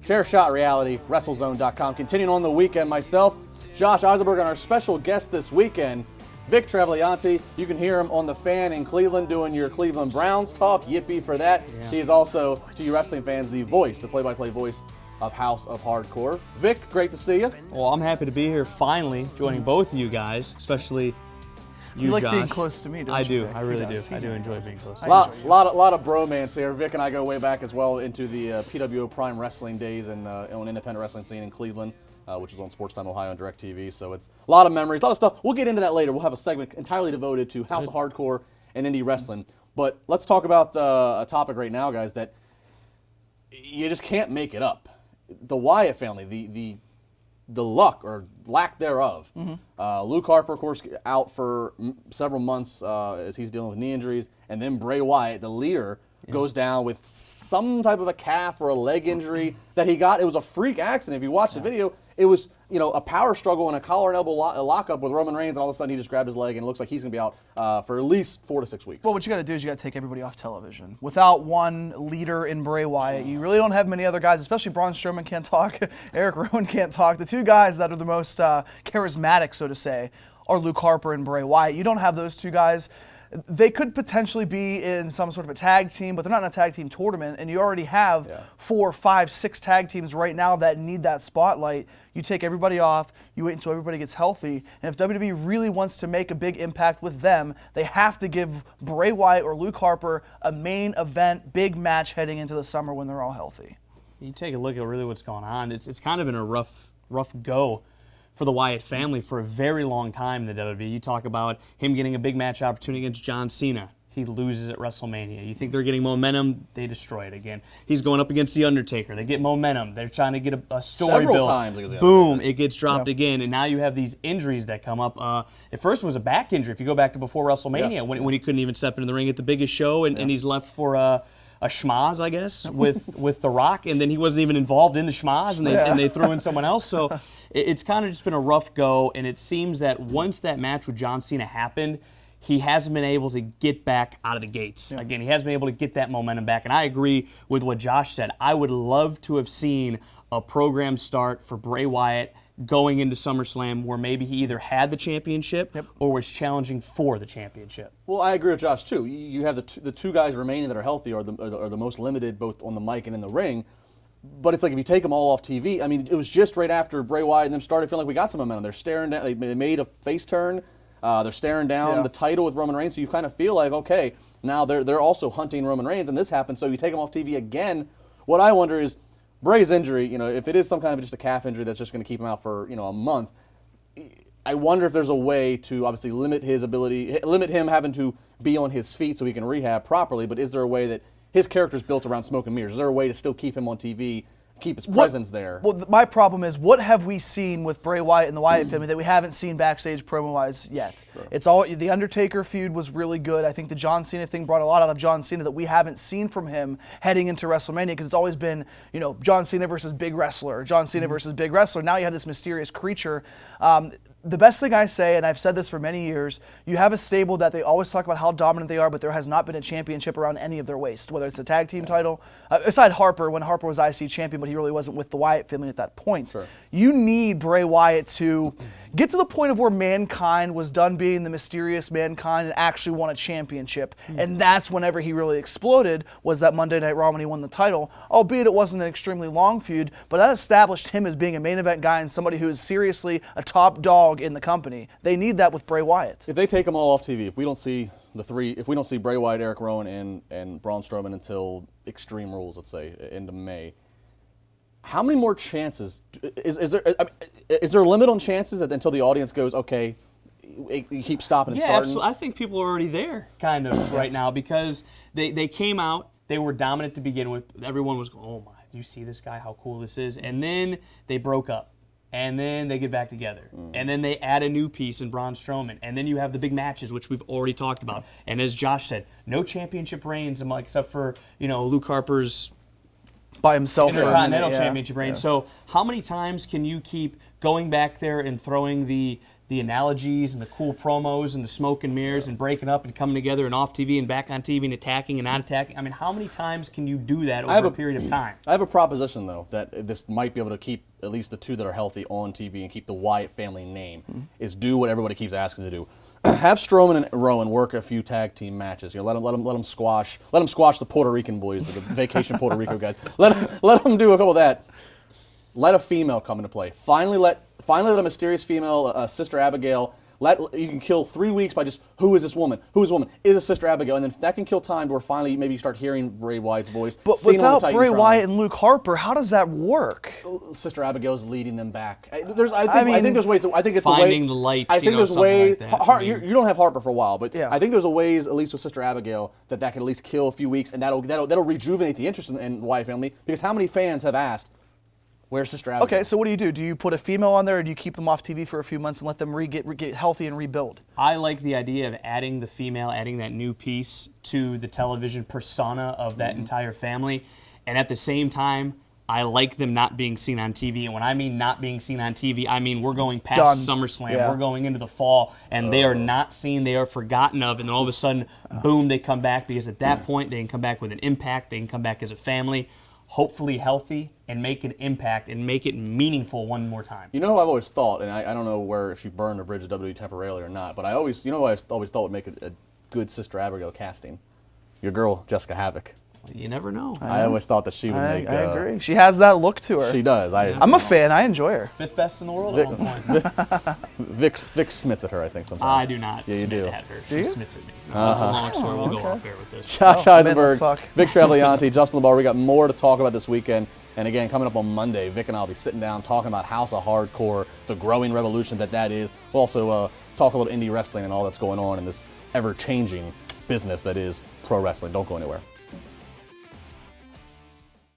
Chair Shot Reality, WrestleZone.com. Continuing on the weekend, myself, Josh Eisenberg, and our special guest this weekend, Vic Travaglianti. You can hear him on The Fan in Cleveland doing your Cleveland Browns talk. Yippee for that. Yeah. He is also, to you wrestling fans, the play-by-play voice of House of Hardcore. Vic, great to see you. Well, I'm happy to be here finally, joining both of you guys, especially you, like Josh. Being close to me, don't you? I do. Vic? I really do. I do enjoy being close to you. A lot of bromance here. Vic and I go way back as well into the PWO Prime Wrestling days and on independent wrestling scene in Cleveland, which was on Sports Time Ohio and DirecTV. So it's a lot of memories, a lot of stuff. We'll get into that later. We'll have a segment entirely devoted to House of Hardcore and indie wrestling. But let's talk about a topic right now, guys, that you just can't make it up. The Wyatt family, the luck or lack thereof. Luke Harper, of course, out for several months as he's dealing with knee injuries, and then Bray Wyatt, the leader, goes down with some type of a calf or a leg injury that he got. It was a freak accident. If you watch the video, it was a power struggle and a collar and elbow lockup with Roman Reigns, and all of a sudden he just grabbed his leg, and it looks like he's going to be out for at least 4 to 6 weeks. Well, what you got to do is you got to take everybody off television. Without one leader in Bray Wyatt, you really don't have many other guys, especially Braun Strowman can't talk, Eric Rowan can't talk. The two guys that are the most charismatic, so to say, are Luke Harper and Bray Wyatt. You don't have those two guys. They could potentially be in some sort of a tag team, but they're not in a tag team tournament, and you already have 4, 5, 6 tag teams right now that need that spotlight. You take everybody off, you wait until everybody gets healthy, and if WWE really wants to make a big impact with them, they have to give Bray Wyatt or Luke Harper a main event, big match heading into the summer when they're all healthy. You take a look at really what's going on. It's kind of been a rough go for the Wyatt family for a very long time in the WWE. You talk about him getting a big match opportunity against John Cena. He loses at WrestleMania. You think they're getting momentum, they destroy it again. He's going up against The Undertaker. They get momentum. They're trying to get a story several built. Times against the Boom, Undertaker. it gets dropped again, and now you have these injuries that come up. At first it was a back injury, if you go back to before WrestleMania, when he couldn't even step into the ring at the biggest show, and he's left for a schmaz, I guess, with The Rock, and then he wasn't even involved in the schmaz, and they threw in someone else. So it's kind of just been a rough go, and it seems that once that match with John Cena happened, he hasn't been able to get back out of the gates. Yeah. Again, he hasn't been able to get that momentum back, and I agree with what Josh said. I would love to have seen a program start for Bray Wyatt going into SummerSlam where maybe he either had the championship or was challenging for the championship. Well, I agree with Josh, too. You have the two guys remaining that are healthy are the most limited, both on the mic and in the ring. But it's like if you take them all off TV, I mean, it was just right after Bray Wyatt and them started feeling like we got some momentum. They're staring down, they made a face turn. They're staring down the title with Roman Reigns, so you kind of feel like, okay, now they're also hunting Roman Reigns, and this happens, so you take them off TV again. What I wonder is, Bray's injury, if it is some kind of just a calf injury that's just going to keep him out for, a month, I wonder if there's a way to obviously limit him having to be on his feet so he can rehab properly, but is there a way that his character's built around smoke and mirrors? Is there a way to still keep him on TV, keep his presence there? Well, my problem is, what have we seen with Bray Wyatt and the Wyatt family that we haven't seen backstage promo-wise yet? Sure. It's all the Undertaker feud was really good. I think the John Cena thing brought a lot out of John Cena that we haven't seen from him heading into WrestleMania, because it's always been, John Cena versus big wrestler, John Cena versus big wrestler. Now you have this mysterious creature. The best thing I say, and I've said this for many years, you have a stable that they always talk about how dominant they are, but there has not been a championship around any of their waist, whether it's a tag team title, aside Harper, when Harper was IC champion, but he really wasn't with the Wyatt family at that point. Sure. You need Bray Wyatt to get to the point of where Mankind was done being the mysterious Mankind and actually won a championship. And that's whenever he really exploded, was that Monday Night Raw when he won the title, albeit it wasn't an extremely long feud, but that established him as being a main event guy and somebody who is seriously a top dog in the company. They need that with Bray Wyatt. If they take them all off TV, if we don't see Bray Wyatt, Eric Rowan, and Braun Strowman until Extreme Rules, let's say, end of May, how many more chances is there a limit on chances until the audience goes, okay, you keep stopping and starting? Absolutely. I think people are already there kind of right now, because they came out, they were dominant to begin with. Everyone was going, oh my, do you see this guy, how cool this is? And then they broke up. And then they get back together. And then they add a new piece in Braun Strowman. And then you have the big matches, which we've already talked about. And as Josh said, no championship reigns except for, Luke Harper's by himself. for a minute, Intercontinental yeah. Championship reign. So how many times can you keep going back there and throwing the analogies and the cool promos and the smoke and mirrors and breaking up and coming together and off TV and back on TV and attacking and not attacking? I mean, how many times can you do that over a period of time? I have a proposition, though, that this might be able to keep at least the two that are healthy on TV and keep the Wyatt family name, is do what everybody keeps asking to do. Have Strowman and Rowan work a few tag team matches. You know, let them squash the Puerto Rican boys, the vacation Puerto Rico guys. Let them do a couple of that. Let a female come into play. Finally let a mysterious female, Sister Abigail. You can kill 3 weeks by just who is this woman? Who is this woman? Is it Sister Abigail? And then that can kill time to where finally maybe you start hearing Bray Wyatt's voice. But seeing him on the without Bray Titantron. Wyatt and Luke Harper, how does that work? Sister Abigail's leading them back. I think there's ways. I think it's finding a way, the lights. I think there's something ways. like that. You don't have Harper for a while, but Yeah. I think there's a ways, at least with Sister Abigail, that can at least kill a few weeks, and that'll rejuvenate the interest in Wyatt family. Because how many fans have asked, "Where's Sister Abigail?" Okay, so what do? Do you put a female on there, or do you keep them off TV for a few months and let them get healthy and rebuild? I like the idea of adding the female, adding that new piece to the television persona of that entire family. And at the same time, I like them not being seen on TV. And when I mean not being seen on TV, I mean we're going past Done. SummerSlam. Yeah. We're going into the fall, and they are not seen. They are forgotten of. And then all of a sudden, boom, they come back, because at that point, they can come back with an impact. They can come back as a family, hopefully healthy, and make an impact and make it meaningful one more time. You know who I've always thought, and I don't know if she burned the bridge of WWE temporarily or not, but who I always thought would make a good Sister Abigail casting? Your girl, Jessica Havoc. You never know. I always thought that she would I make. agree. She has that look to her. She does. I'm a fan. I enjoy her. Fifth best in the world at one point. Vic smits at her, I think, sometimes. I do not. Yeah, you smit do. At her. Do She you? smits at me. No, it's a long story. We'll go off air with this. Josh man, let's Eisenberg, talk. Vic Travaglianti, Justin LeBar. We got more to talk about this weekend. And again, coming up on Monday, Vic and I will be sitting down talking about House of Hardcore, the growing revolution that is. We'll also talk a little indie wrestling and all that's going on in this ever-changing business that is pro wrestling. Don't go anywhere.